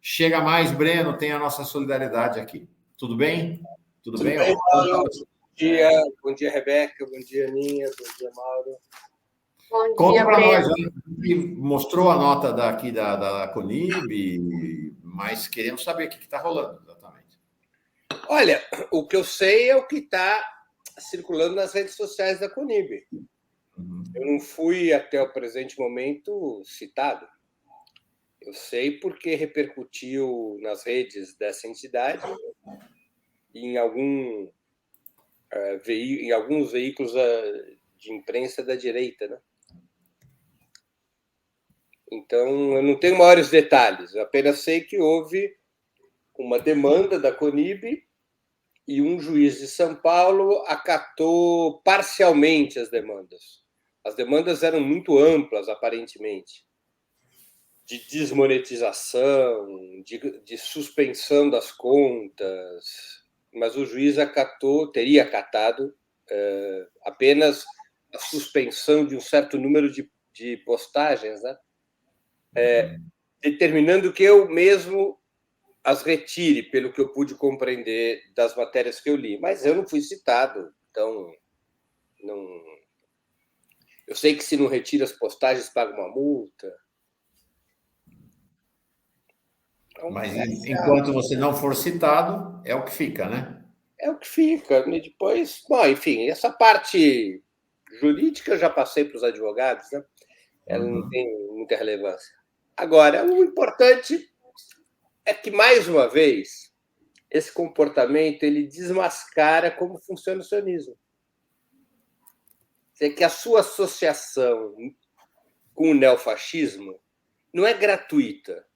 Chega mais, Breno, tem a nossa solidariedade aqui. Tudo bem? Tudo bem, Mauro? Bom dia, Rebeca, bom dia, Aninha, bom dia, Mauro. Bom Conta para nós, mostrou a nota daqui da Conib, mas queremos saber o que está rolando exatamente. Olha, o que eu sei é o que está circulando nas redes sociais da Conib. Eu não fui, até o presente momento, citado. Eu sei porque repercutiu nas redes dessa entidade e em alguns veículos de imprensa da direita, né? Então, eu não tenho maiores detalhes, eu apenas sei que houve uma demanda da Conib e um juiz de São Paulo acatou parcialmente as demandas. As demandas eram muito amplas, aparentemente, de desmonetização, de suspensão das contas, mas o juiz teria acatado apenas a suspensão de um certo número de postagens, né? Determinando que eu mesmo as retire, pelo que eu pude compreender das matérias que eu li. Mas eu não fui citado, então não. Eu sei que se não retira as postagens, paga uma multa. Então, mas enquanto você não for citado, é o que fica, né? É o que fica. E depois, bom, enfim, essa parte jurídica eu já passei para os advogados, né? Ela não tem muita relevância. Agora, o importante é que, mais uma vez, esse comportamento ele desmascara como funciona o sionismo. É que a sua associação com o neofascismo não é gratuita.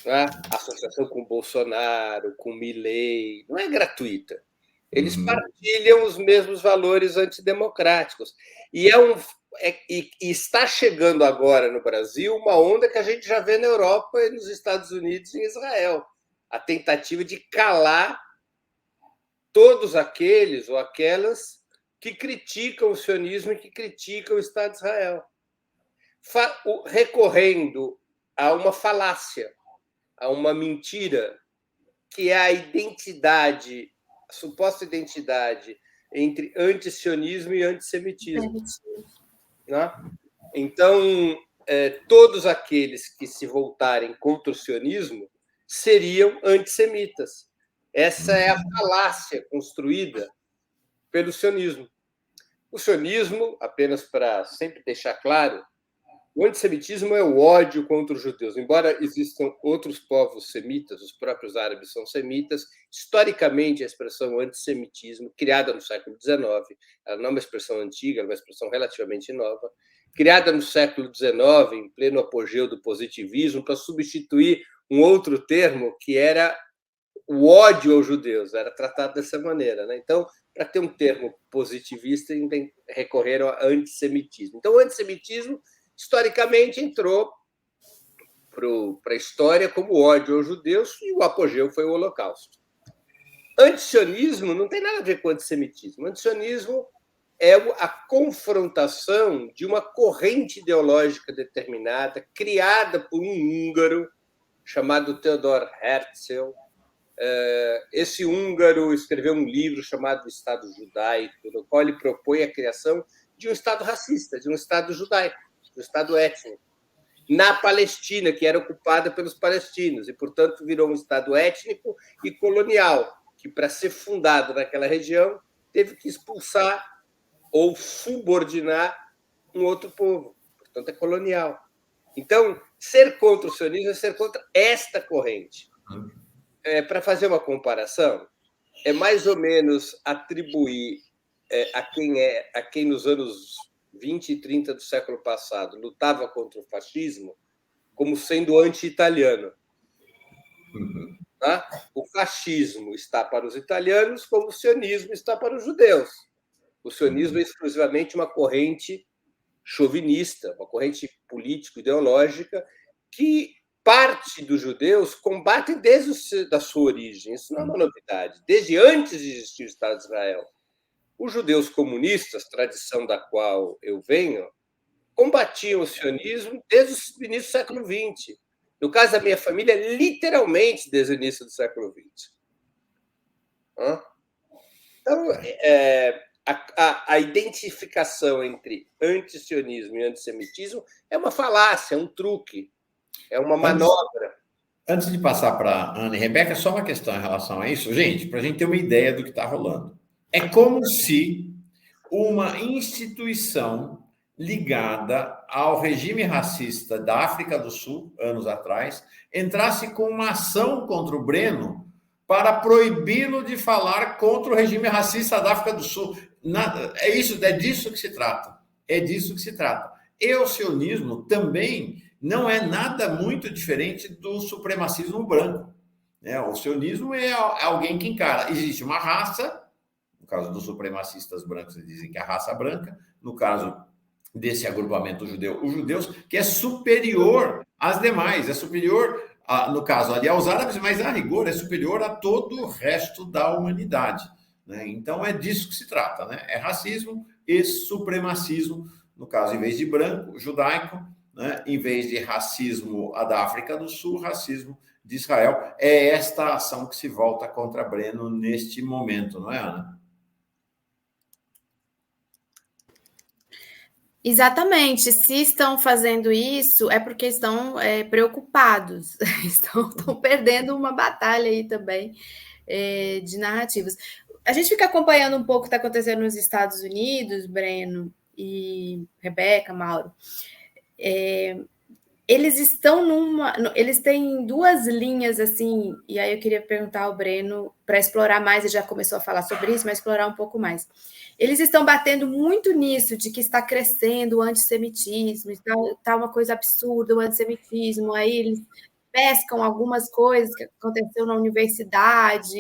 Não é? A associação com o Bolsonaro, com o Milei, não é gratuita. Eles partilham os mesmos valores antidemocráticos. E está chegando agora no Brasil uma onda que a gente já vê na Europa e nos Estados Unidos e em Israel. A tentativa de calar todos aqueles ou aquelas que criticam o sionismo e que criticam o Estado de Israel, recorrendo a uma falácia, a uma mentira, que é a identidade, a suposta identidade entre antisionismo e antissemitismo. Né? Então, todos aqueles que se voltarem contra o sionismo seriam antissemitas. Essa é a falácia construída pelo sionismo. O sionismo, apenas para sempre deixar claro, o antissemitismo é o ódio contra os judeus. Embora existam outros povos semitas, os próprios árabes são semitas, historicamente a expressão antissemitismo, criada no século XIX, ela não é uma expressão antiga, é uma expressão relativamente nova, criada no século XIX, em pleno apogeu do positivismo, para substituir um outro termo que era o ódio aos judeus, era tratado dessa maneira, né? Então, para ter um termo positivista, recorreram ao antissemitismo. Então, o antissemitismo, historicamente, entrou para a história como ódio aos judeus e o apogeu foi o Holocausto. Antisionismo não tem nada a ver com antissemitismo. Antisionismo é a confrontação de uma corrente ideológica determinada, criada por um húngaro chamado Theodor Herzl. Esse húngaro escreveu um livro chamado Estado Judaico, no qual ele propõe a criação de um Estado racista, de um Estado judaico, de um Estado étnico, na Palestina, que era ocupada pelos palestinos, e, portanto, virou um Estado étnico e colonial, que, para ser fundado naquela região, teve que expulsar ou subordinar um outro povo. Portanto, é colonial. Então, ser contra o sionismo é ser contra esta corrente. Para fazer uma comparação, é mais ou menos atribuir a quem nos anos 20 e 30 do século passado lutava contra o fascismo como sendo anti-italiano. Tá? O fascismo está para os italianos como o sionismo está para os judeus. O sionismo é exclusivamente uma corrente chauvinista, uma corrente político-ideológica que parte dos judeus combatem desde a sua origem. Isso não é uma novidade. Desde antes de existir o Estado de Israel. Os judeus comunistas, tradição da qual eu venho, combatiam o sionismo desde o início do século XX. No caso da minha família, literalmente desde o início do século XX. Então, a identificação entre antisionismo e antissemitismo é uma falácia, é um truque, é uma manobra. Antes de passar para Ana e Rebeca, só uma questão em relação a isso. Gente, para a gente ter uma ideia do que está rolando. É como se uma instituição ligada ao regime racista da África do Sul, anos atrás, entrasse com uma ação contra o Breno para proibi-lo de falar contra o regime racista da África do Sul. É disso que se trata. É disso que se trata. E o sionismo também não é nada muito diferente do supremacismo branco. O sionismo é alguém que encara. Existe uma raça, no caso dos supremacistas brancos, eles dizem que é a raça branca, no caso desse agrupamento judeu, os judeus, que é superior às demais, é superior, no caso ali, aos árabes, mas a rigor é superior a todo o resto da humanidade. Né? Então é disso que se trata, né? É racismo e supremacismo, no caso, em vez de branco, judaico, né? Em vez de racismo da África do Sul, racismo de Israel. É esta ação que se volta contra Breno neste momento, não é, Ana? Exatamente. Se estão fazendo isso, é porque estão preocupados, estão perdendo uma batalha aí também de narrativas. A gente fica acompanhando um pouco o que está acontecendo nos Estados Unidos, Breno e Rebeca, Mauro. Eles têm duas linhas assim, e aí eu queria perguntar ao Breno para explorar mais, ele já começou a falar sobre isso, mas explorar um pouco mais. Eles estão batendo muito nisso de que está crescendo o antissemitismo, está uma coisa absurda o antissemitismo, aí eles pescam algumas coisas que aconteceu nas universidades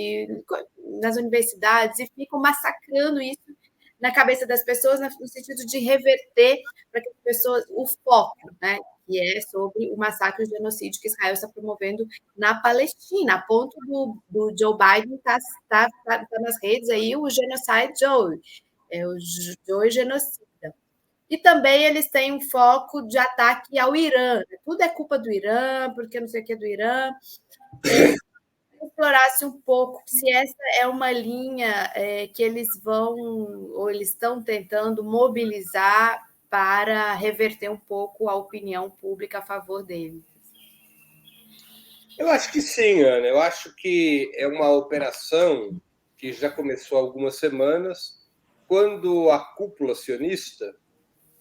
e ficam massacrando isso na cabeça das pessoas, no sentido de reverter para que as pessoas, o foco, né? Que é sobre o massacre e o genocídio que Israel está promovendo na Palestina, a ponto do Joe Biden tá nas redes aí, o Genocide Joe, o Joe genocida. E também eles têm um foco de ataque ao Irã, tudo é culpa do Irã, porque não sei o que é do Irã. Explorasse um pouco se essa é uma linha que eles vão, ou eles estão tentando mobilizar para reverter um pouco a opinião pública a favor deles. Eu acho que sim, Ana. Eu acho que é uma operação que já começou há algumas semanas, quando a cúpula sionista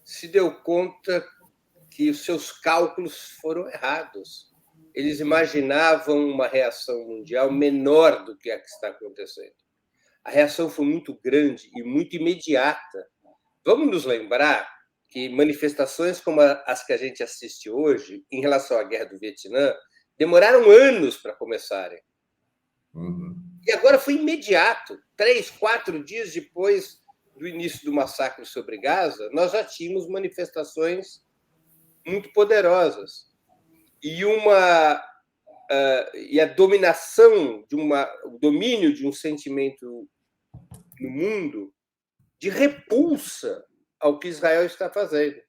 se deu conta que os seus cálculos foram errados. Eles imaginavam uma reação mundial menor do que a que está acontecendo. A reação foi muito grande e muito imediata. Vamos nos lembrar que manifestações como as que a gente assiste hoje, em relação à Guerra do Vietnã, demoraram anos para começarem. E agora foi imediato. 3, 4 dias depois do início do massacre sobre Gaza, nós já tínhamos manifestações muito poderosas. E a dominação o domínio de um sentimento no mundo de repulsa ao que Israel está fazendo.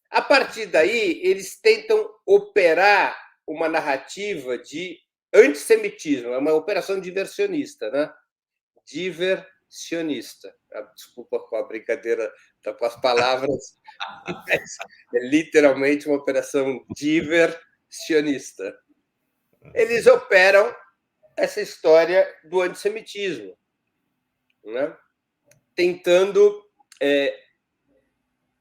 A partir daí, eles tentam operar uma narrativa de antissemitismo, é uma operação diversionista, né? Diversionista. Desculpa com a brincadeira com as palavras, mas é literalmente uma operação diversionista. Eles operam essa história do antissemitismo, né? Tentando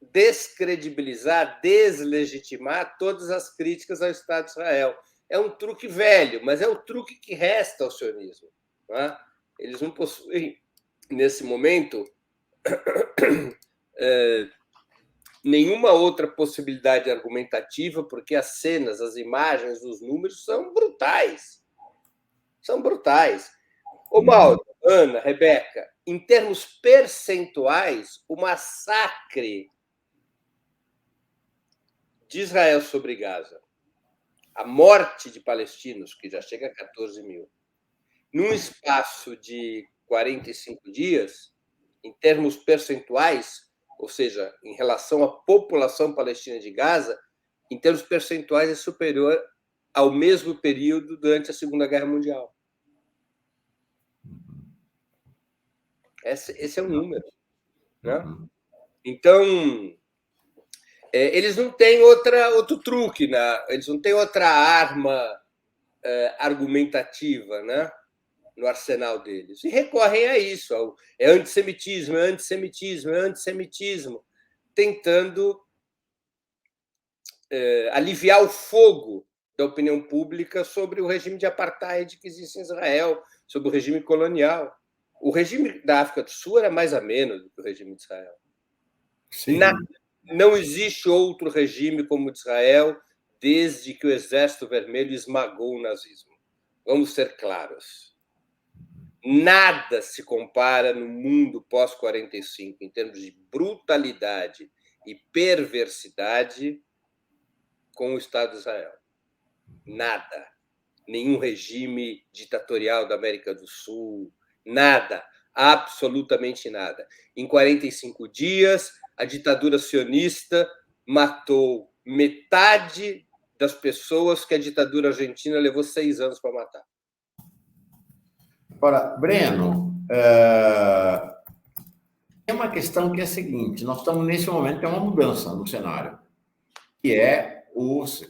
descredibilizar, deslegitimar todas as críticas ao Estado de Israel. É um truque velho, mas é o truque que resta ao sionismo. Né? Eles não possuem, nesse momento, nenhuma outra possibilidade argumentativa, porque as cenas, as imagens, os números são brutais. São brutais. Ô, Mauro, Ana, Rebeca, em termos percentuais, o massacre de Israel sobre Gaza, a morte de palestinos, que já chega a 14 mil, num espaço de 45 dias, em termos percentuais, ou seja, em relação à população palestina de Gaza, em termos percentuais é superior ao mesmo período durante a Segunda Guerra Mundial. Esse é o número, né? Então, eles não têm outro truque, né? Eles não têm outra arma argumentativa, né, no arsenal deles. E recorrem a isso. É antissemitismo, é antissemitismo, é antissemitismo, tentando aliviar o fogo da opinião pública sobre o regime de apartheid que existe em Israel, sobre o regime colonial. O regime da África do Sul era mais ameno do que o regime de Israel. Não existe outro regime como o de Israel desde que o Exército Vermelho esmagou o nazismo. Vamos ser claros. Nada se compara no mundo pós-45, em termos de brutalidade e perversidade, com o Estado de Israel. Nada. Nenhum regime ditatorial da América do Sul. Nada. Absolutamente nada. Em 45 dias, a ditadura sionista matou metade das pessoas que a ditadura argentina levou 6 anos para matar. Agora, Breno, tem uma questão que é a seguinte: nós estamos nesse momento que é uma mudança no cenário, que é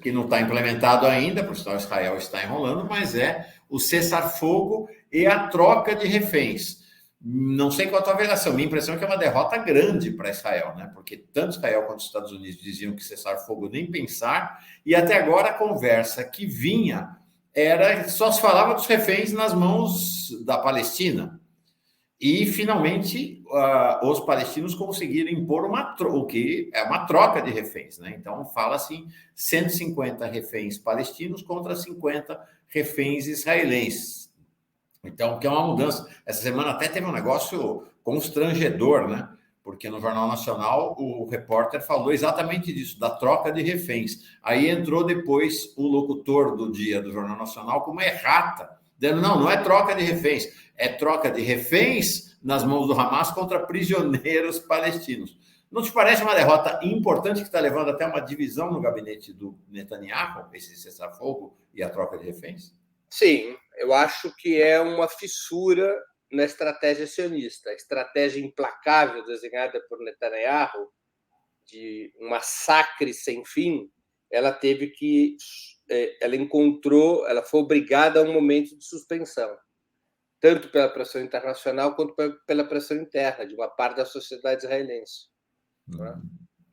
que não está implementado ainda, por sinal Israel está enrolando, mas é o cessar-fogo e a troca de reféns. Não sei qual a tua avaliação, minha impressão é que é uma derrota grande para Israel, né? Porque tanto Israel quanto os Estados Unidos diziam que cessar-fogo nem pensar, e até agora a conversa que vinha só se falava dos reféns nas mãos da Palestina. E, finalmente, os palestinos conseguiram impor o que é uma troca de reféns, né? Então, fala-se 150 reféns palestinos contra 50 reféns israelenses. Então, que é uma mudança. Essa semana até teve um negócio constrangedor, né? Porque no Jornal Nacional o repórter falou exatamente disso, da troca de reféns. Aí entrou depois o locutor do dia do Jornal Nacional com uma errata, dizendo, não é troca de reféns, é troca de reféns nas mãos do Hamas contra prisioneiros palestinos. Não te parece uma derrota importante que está levando até uma divisão no gabinete do Netanyahu, esse cessar-fogo e a troca de reféns? Sim, eu acho que é uma fissura na estratégia sionista. A estratégia implacável desenhada por Netanyahu, de um massacre sem fim, ela foi obrigada a um momento de suspensão, tanto pela pressão internacional quanto pela pressão interna de uma parte da sociedade israelense.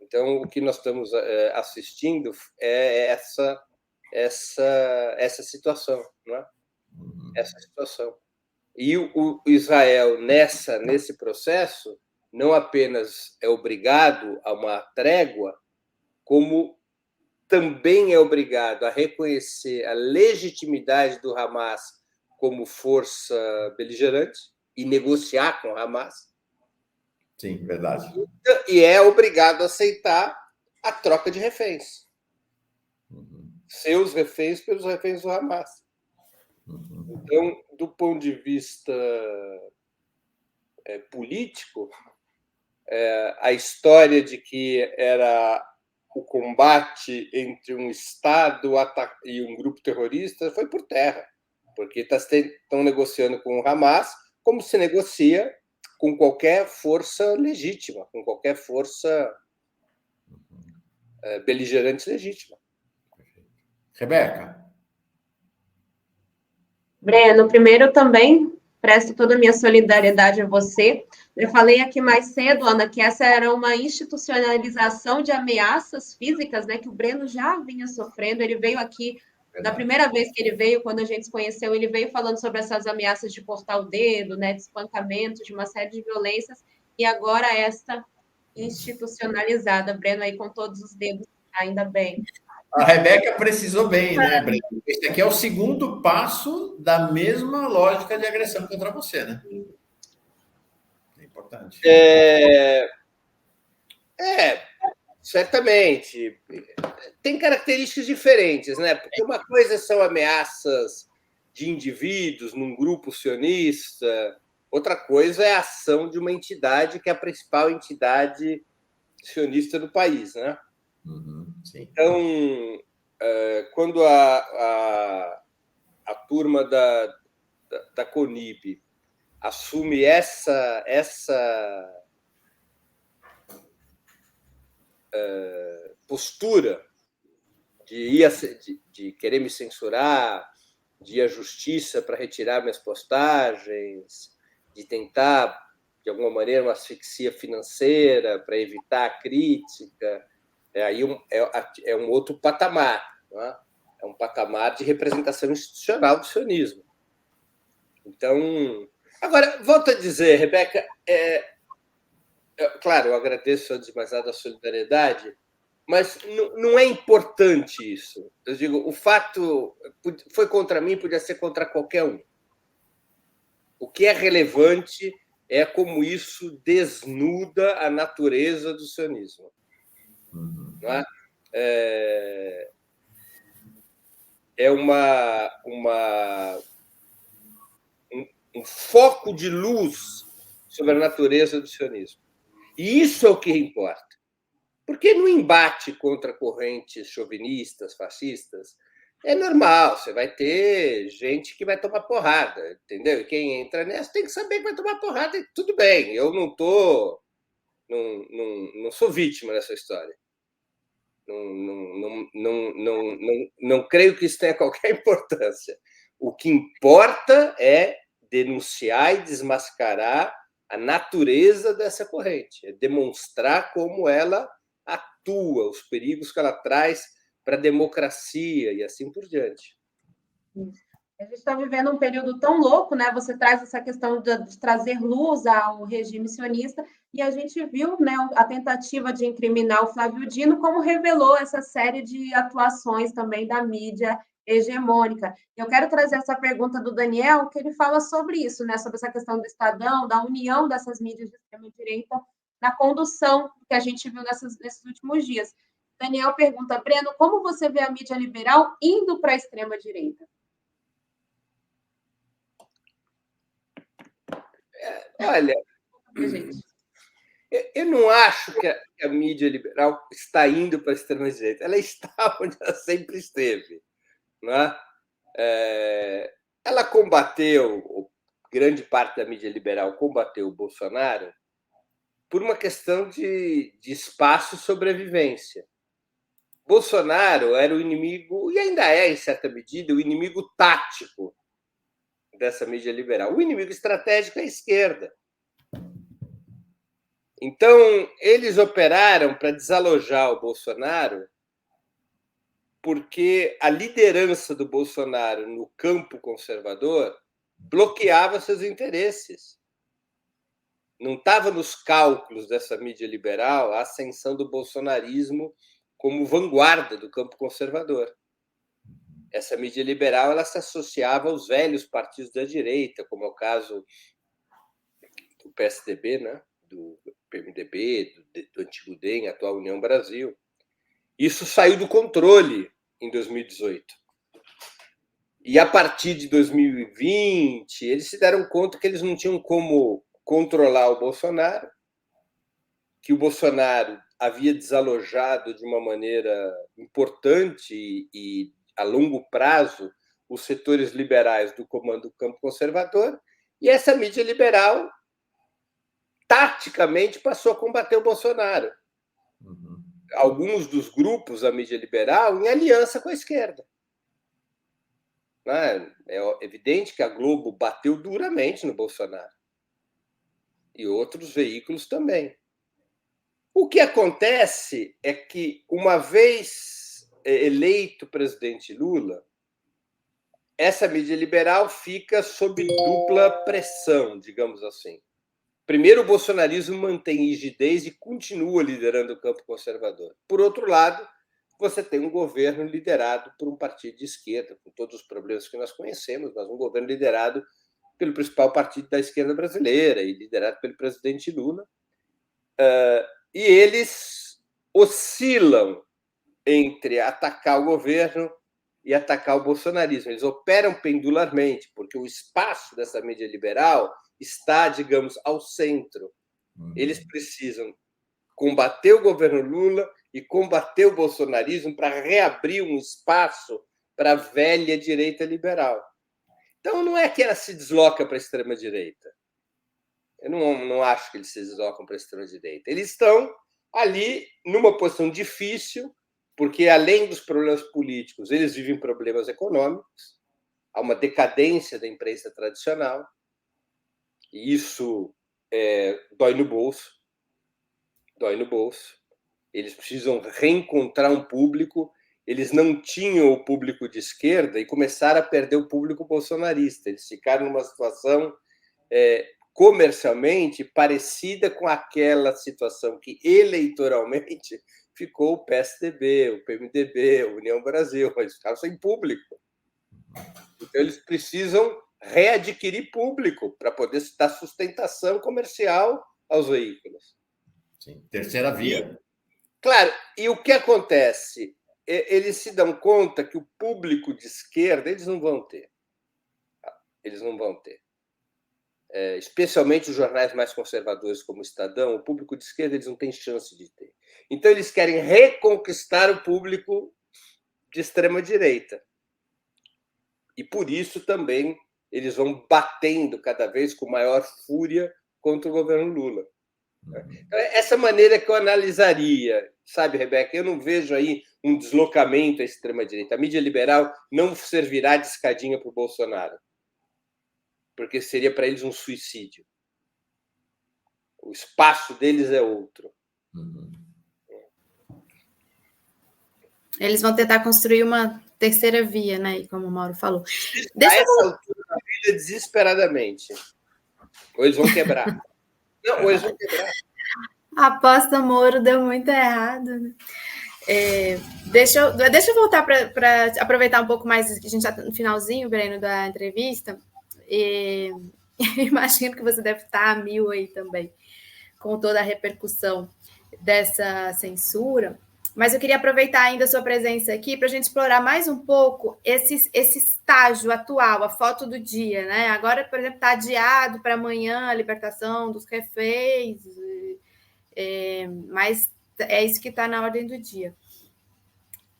Então, o que nós estamos assistindo é essa situação, não é? Essa situação. E o Israel, nesse processo, não apenas é obrigado a uma trégua, como também é obrigado a reconhecer a legitimidade do Hamas como força beligerante e negociar com o Hamas. Sim, verdade. E é obrigado a aceitar a troca de reféns. Seus reféns pelos reféns do Hamas. Então, do ponto de vista político, a história de que era o combate entre um Estado e um grupo terrorista foi por terra, porque estão negociando com o Hamas como se negocia com qualquer força legítima, com qualquer força beligerante legítima. Rebeca. Breno, primeiro também presto toda a minha solidariedade a você. Eu falei aqui mais cedo, Ana, que essa era uma institucionalização de ameaças físicas, né, que o Breno já vinha sofrendo. Ele veio aqui, da primeira vez que ele veio, quando a gente se conheceu, ele veio falando sobre essas ameaças de cortar o dedo, né, de espancamento, de uma série de violências, e agora esta institucionalizada, Breno aí com todos os dedos, ainda bem. A Rebeca precisou bem, né, Breno? Esse aqui é o segundo passo da mesma lógica de agressão contra você, né? É importante. Certamente. Tem características diferentes, né? Porque uma coisa são ameaças de indivíduos num grupo sionista, outra coisa é a ação de uma entidade que é a principal entidade sionista do país, né? Sim. Então, quando a turma da Conib assume essa postura de querer me censurar, de ir à justiça para retirar minhas postagens, de tentar, de alguma maneira, uma asfixia financeira para evitar a crítica, aí é um outro patamar, não é? É um patamar de representação institucional do sionismo. Então, agora, volto a dizer, Rebeca, claro, eu agradeço, antes de mais nada, a solidariedade, mas não é importante isso. Eu digo, o fato foi contra mim, podia ser contra qualquer um. O que é relevante é como isso desnuda a natureza do sionismo. Não é? Um foco de luz sobre a natureza do sionismo. E isso é o que importa. Porque no embate contra correntes chauvinistas, fascistas, é normal, você vai ter gente que vai tomar porrada, entendeu? E quem entra nessa tem que saber que vai tomar porrada e tudo bem, eu não sou vítima dessa história. Não creio que isso tenha qualquer importância. O que importa é denunciar e desmascarar a natureza dessa corrente, é demonstrar como ela atua, os perigos que ela traz para a democracia e assim por diante. A gente está vivendo um período tão louco, né? Você traz essa questão de trazer luz ao regime sionista, e a gente viu, né, a tentativa de incriminar o Flávio Dino, como revelou essa série de atuações também da mídia hegemônica. Eu quero trazer essa pergunta do Daniel, que ele fala sobre isso, né? Sobre essa questão do Estadão, da união dessas mídias de extrema-direita na condução que a gente viu nesses últimos dias. Daniel pergunta, Breno, como você vê a mídia liberal indo para a extrema-direita? Olha, eu não acho que a mídia liberal está indo para a extrema-direita. Ela está onde ela sempre esteve. Não é? Ela combateu, grande parte da mídia liberal combateu o Bolsonaro por uma questão de espaço e sobrevivência. Bolsonaro era o inimigo, e ainda é, em certa medida, o inimigo tático dessa mídia liberal. O inimigo estratégico é a esquerda. Então, eles operaram para desalojar o Bolsonaro porque a liderança do Bolsonaro no campo conservador bloqueava seus interesses. Não estava nos cálculos dessa mídia liberal a ascensão do bolsonarismo como vanguarda do campo conservador. Essa mídia liberal ela se associava aos velhos partidos da direita, como é o caso do PSDB, né? Do PMDB, do antigo DEM, atual União Brasil. Isso saiu do controle em 2018. E a partir de 2020, eles se deram conta que eles não tinham como controlar o Bolsonaro, que o Bolsonaro havia desalojado de uma maneira importante e a longo prazo os setores liberais do comando do campo conservador, e essa mídia liberal taticamente passou a combater o Bolsonaro. Alguns dos grupos da mídia liberal em aliança com a esquerda. É evidente que a Globo bateu duramente no Bolsonaro. E outros veículos também. O que acontece é que, uma vez eleito o presidente Lula, essa mídia liberal fica sob dupla pressão, digamos assim. Primeiro, o bolsonarismo mantém rigidez e continua liderando o campo conservador. Por outro lado, você tem um governo liderado por um partido de esquerda, com todos os problemas que nós conhecemos, mas um governo liderado pelo principal partido da esquerda brasileira e liderado pelo presidente Lula. E eles oscilam entre atacar o governo e atacar o bolsonarismo. Eles operam pendularmente, porque o espaço dessa mídia liberal está, digamos, ao centro. Eles precisam combater o governo Lula e combater o bolsonarismo para reabrir um espaço para a velha direita liberal. Então, não é que ela se desloca para a extrema-direita. Eu não acho que eles se deslocam para a extrema-direita. Eles estão ali numa posição difícil, porque, além dos problemas políticos, eles vivem problemas econômicos. Há uma decadência da imprensa tradicional, e isso dói no bolso. Dói no bolso. Eles precisam reencontrar um público. Eles não tinham o público de esquerda e começaram a perder o público bolsonarista. Eles ficaram numa situação comercialmente parecida com aquela situação que eleitoralmente ficou o PSDB, o PMDB, a União Brasil. Eles ficaram sem público. Então, eles precisam readquirir público para poder dar sustentação comercial aos veículos. Sim, terceira via. Claro, e o que acontece? Eles se dão conta que o público de esquerda eles não vão ter. Eles não vão ter. Especialmente os jornais mais conservadores como o Estadão, o público de esquerda eles não têm chance de ter. Então, eles querem reconquistar o público de extrema-direita. E, por isso, também, eles vão batendo cada vez com maior fúria contra o governo Lula. Então, essa maneira que eu analisaria, sabe, Rebeca? Eu não vejo aí um deslocamento à extrema-direita. A mídia liberal não servirá de escadinha para o Bolsonaro, porque seria para eles um suicídio. O espaço deles é outro. Eles vão tentar construir uma terceira via, né? Como o Mauro falou. A essa altura da vida, desesperadamente. Ou eles vão quebrar. Não, ou eles vão quebrar. A aposta Moro deu muito errado, né? Deixa eu voltar para aproveitar um pouco mais, a gente já está no finalzinho, Breno, da entrevista. Imagino que você deve estar a mil aí também, com toda a repercussão dessa censura. Mas eu queria aproveitar ainda a sua presença aqui para a gente explorar mais um pouco esse estágio atual, a foto do dia, né? Agora, por exemplo, está adiado para amanhã a libertação dos reféns, mas é isso que está na ordem do dia.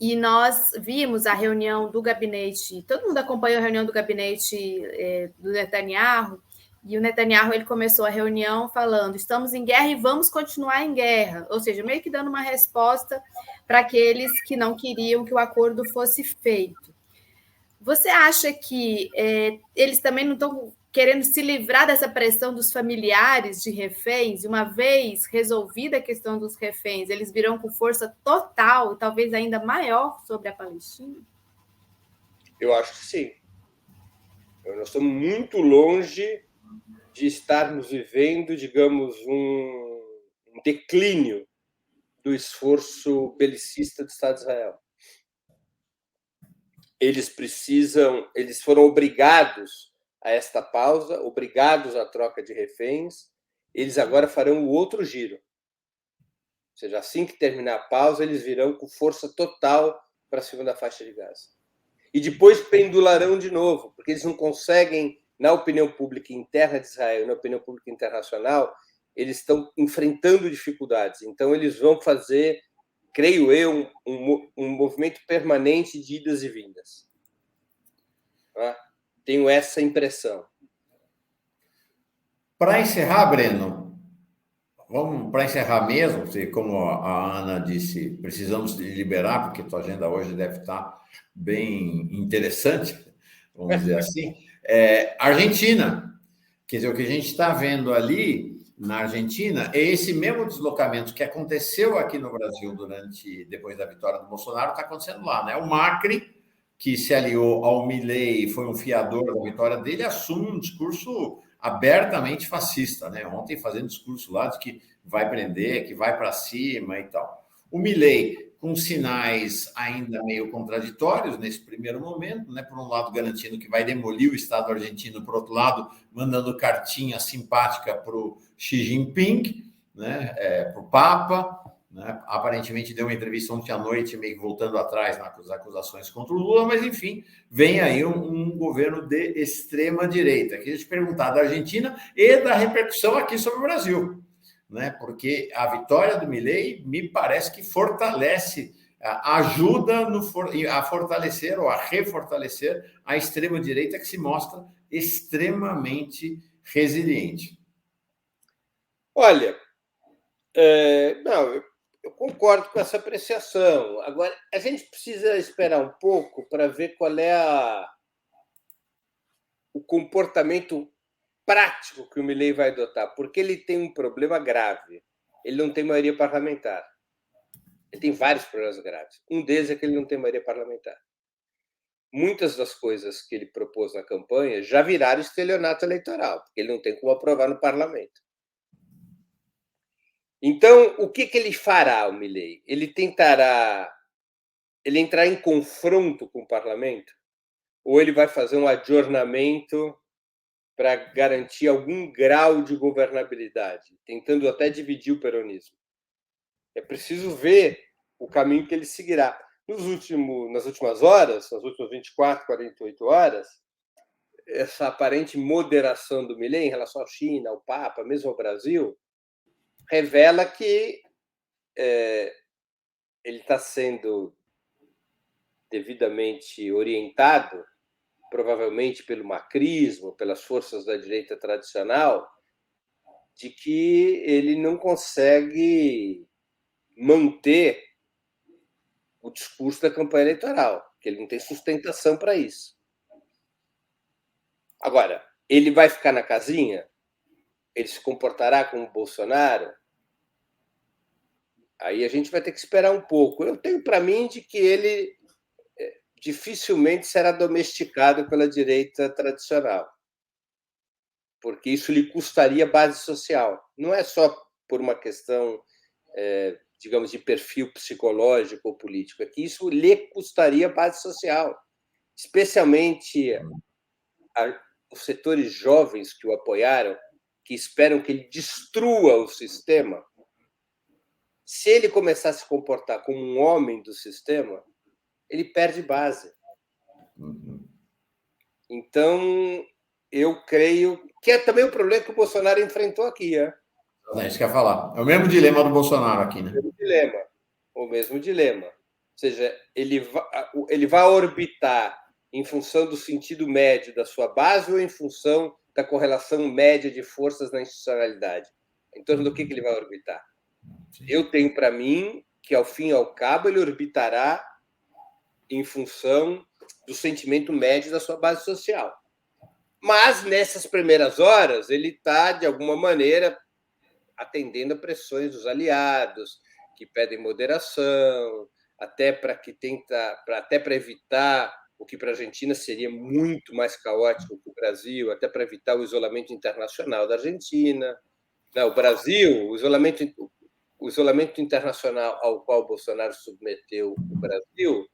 E nós vimos a reunião do gabinete, todo mundo acompanhou a reunião do gabinete do Netanyahu, e o Netanyahu ele começou a reunião falando: estamos em guerra e vamos continuar em guerra, ou seja, meio que dando uma resposta para aqueles que não queriam que o acordo fosse feito. Você acha que eles também não estão querendo se livrar dessa pressão dos familiares de reféns, e uma vez resolvida a questão dos reféns, eles virão com força total, talvez ainda maior, sobre a Palestina? Eu acho que sim. Nós estamos muito longe de estarmos vivendo, digamos, um declínio do esforço belicista do Estado de Israel. Eles foram obrigados a esta pausa, obrigados à troca de reféns, eles agora farão o outro giro. Ou seja, assim que terminar a pausa, eles virão com força total para a segunda faixa de Gaza. E depois pendularão de novo, porque eles não conseguem, na opinião pública interna de Israel, na opinião pública internacional, eles estão enfrentando dificuldades. Então, eles vão fazer, creio eu, um movimento permanente de idas e vindas. Tenho essa impressão. Para encerrar, Breno, vamos para encerrar mesmo, como a Ana disse, precisamos liberar, porque tua agenda hoje deve estar bem interessante, vamos dizer assim. Argentina, quer dizer, o que a gente está vendo ali na Argentina é esse mesmo deslocamento que aconteceu aqui no Brasil depois da vitória do Bolsonaro, está acontecendo lá, né? O Macri, que se aliou ao Milei e foi um fiador da vitória dele, assume um discurso abertamente fascista, né? Ontem fazendo discurso lá de que vai prender, que vai para cima e tal. O Milei, com sinais ainda meio contraditórios nesse primeiro momento, né? Por um lado garantindo que vai demolir o Estado argentino, por outro lado mandando cartinha simpática para o Xi Jinping, né? Para o Papa, né? Aparentemente deu uma entrevista ontem à noite, meio que voltando atrás nas acusações contra o Lula, mas enfim, vem aí um governo de extrema direita. Queria te perguntar da Argentina e da repercussão aqui sobre o Brasil, né? Porque a vitória do Milei me parece que fortalece, ajuda a fortalecer ou a refortalecer a extrema-direita, que se mostra extremamente resiliente. Olha, não, eu concordo com essa apreciação. Agora, a gente precisa esperar um pouco para ver qual é o comportamento prático que o Milei vai adotar, porque ele tem um problema grave. Ele não tem maioria parlamentar. Ele tem vários problemas graves. Um deles é que ele não tem maioria parlamentar. Muitas das coisas que ele propôs na campanha já viraram estelionato eleitoral, porque ele não tem como aprovar no parlamento. Então, o que ele fará, o Milei? Ele entrar em confronto com o parlamento? Ou ele vai fazer um adornamento para garantir algum grau de governabilidade, tentando até dividir o peronismo? É preciso ver o caminho que ele seguirá. Nas últimas horas, nas últimas 24, 48 horas, essa aparente moderação do Milei em relação à China, ao Papa, mesmo ao Brasil, revela que ele está sendo devidamente orientado, provavelmente pelo macrismo, pelas forças da direita tradicional, de que ele não consegue manter o discurso da campanha eleitoral, que ele não tem sustentação para isso. Agora, ele vai ficar na casinha? Ele se comportará como Bolsonaro? Aí a gente vai ter que esperar um pouco. Eu tenho para mim de que ele dificilmente será domesticado pela direita tradicional, porque isso lhe custaria base social. Não é só por uma questão, digamos, de perfil psicológico ou político, é que isso lhe custaria base social, especialmente os setores jovens que o apoiaram, que esperam que ele destrua o sistema. Se ele começar a se comportar como um homem do sistema, ele perde base. Então, eu creio que é também o problema que o Bolsonaro enfrentou aqui. É isso que eu ia falar. É o mesmo dilema do Bolsonaro aqui, né? O mesmo dilema. Ou seja, ele vai orbitar em função do sentido médio da sua base ou em função da correlação média de forças na institucionalidade? Em torno do que ele vai orbitar? Sim. Eu tenho para mim que, ao fim e ao cabo, ele orbitará em função do sentimento médio da sua base social. Mas, nessas primeiras horas, ele está, de alguma maneira, atendendo a pressões dos aliados, que pedem moderação, até para evitar o que para a Argentina seria muito mais caótico que o Brasil, até para evitar o isolamento internacional da Argentina. Não, o Brasil, o isolamento internacional ao qual o Bolsonaro submeteu o Brasil,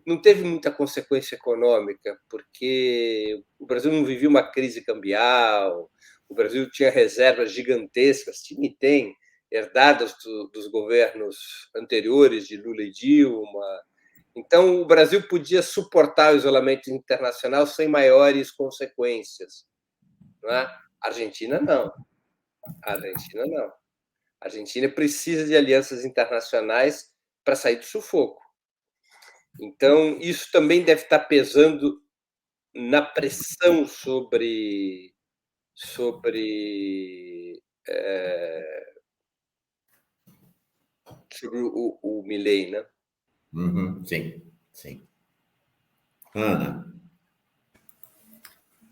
não teve muita consequência econômica, porque o Brasil não vivia uma crise cambial, o Brasil tinha reservas gigantescas, tinha e tem, herdadas dos governos anteriores de Lula e Dilma. Então, o Brasil podia suportar o isolamento internacional sem maiores consequências. Não é? A Argentina, não. A Argentina precisa de alianças internacionais para sair do sufoco. Então, isso também deve estar pesando na pressão sobre o Milei, né? Sim. Ana.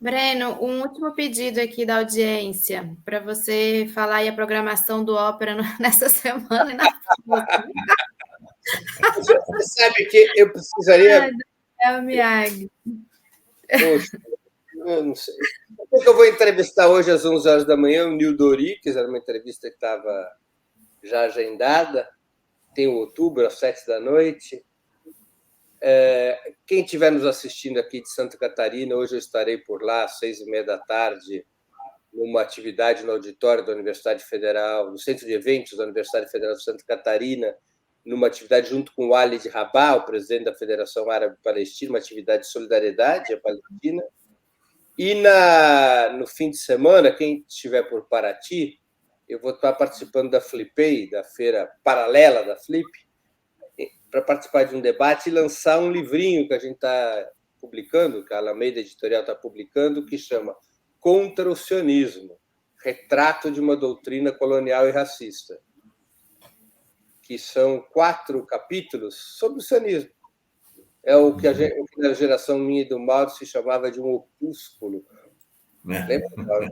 Breno, um último pedido aqui da audiência, para você falar aí a programação do Ópera nessa semana e na próxima. Você sabe que eu precisaria... Poxa, eu não sei. Eu vou entrevistar hoje às 11 horas da manhã o Nil Dori, que era uma entrevista que estava já agendada. Tem o outubro, às 7 da noite. Quem estiver nos assistindo aqui de Santa Catarina, hoje eu estarei por lá às 6h30 da tarde, numa atividade no auditório da Universidade Federal, no Centro de Eventos da Universidade Federal de Santa Catarina, numa atividade junto com o Ali de Rabah, o presidente da Federação Árabe Palestina, uma atividade de solidariedade à Palestina. E no fim de semana, quem estiver por Paraty, eu vou estar participando da Flipei, da feira paralela da Flip, para participar de um debate e lançar um livrinho que a gente está publicando, que a Alameda Editorial está publicando, que chama Contra o Sionismo, Retrato de uma Doutrina Colonial e Racista, que são 4 capítulos sobre o sionismo. É o que na geração minha e do Mauro se chamava de um opúsculo. Lembra, Mauro?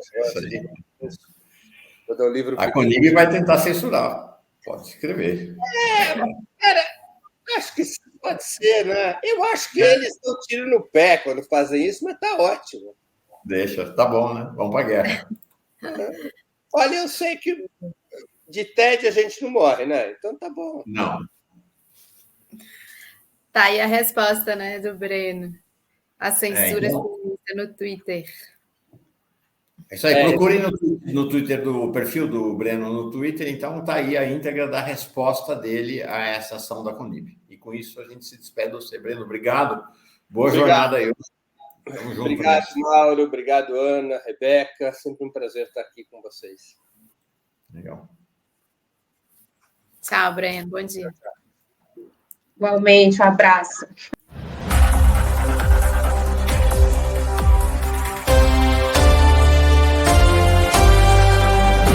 A Conib vai tentar censurar. Pode escrever. Cara, acho que isso pode ser, né? Eu acho que eles dão tiro no pé quando fazem isso, mas tá ótimo. Deixa, tá bom, né? Vamos para a guerra. Olha, eu sei que de tédio a gente não morre, né? Então tá bom. Não. Tá aí a resposta, né, do Breno. A censura no Twitter. É isso aí, procurem no Twitter, do perfil do Breno no Twitter, então tá aí a íntegra da resposta dele a essa ação da Conib. E com isso a gente se despede do você, Breno. Obrigado. Boa jornada aí. Tamo junto. Obrigado, Mauro. Obrigado, Ana, Rebeca. Sempre um prazer estar aqui com vocês. Legal. Tchau, Breno. Bom dia. Igualmente, um abraço.